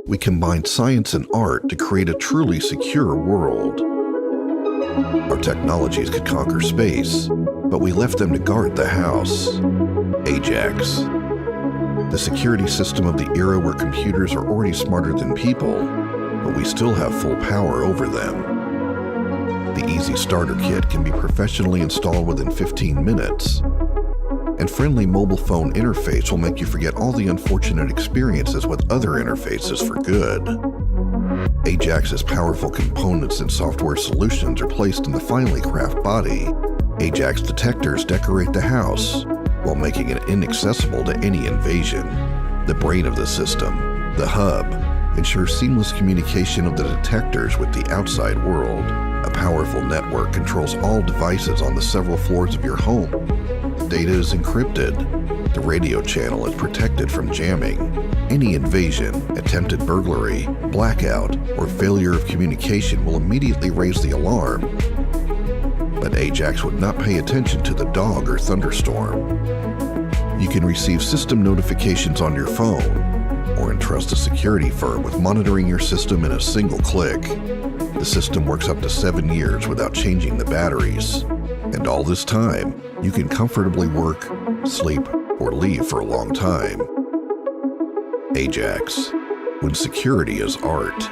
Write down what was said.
We combined science and art to create a truly secure world. Our technologies could conquer space, but we left them to guard the house. Ajax, the security system of the era where computers are already smarter than people, but we still have full power over them. The Easy Starter Kit can be professionally installed within 15 minutes, and friendly mobile phone interface will make you forget all the unfortunate experiences with other interfaces for good. Ajax's powerful components and software solutions are placed in the finely crafted body. Ajax detectors decorate the house while making it inaccessible to any invasion. The brain of the system, the hub, ensures seamless communication of the detectors with the outside world. A powerful network controls all devices on the several floors of your home. The data is encrypted. The radio channel is protected from jamming. Any invasion, attempted burglary, blackout, or failure of communication will immediately raise the alarm. But Ajax would not pay attention to the dog or thunderstorm. You can receive system notifications on your phone, or entrust a security firm with monitoring your system in a single click. The system works up to 7 years without changing the batteries. And all this time, you can comfortably work, sleep, or leave for a long time. Ajax, when security is art.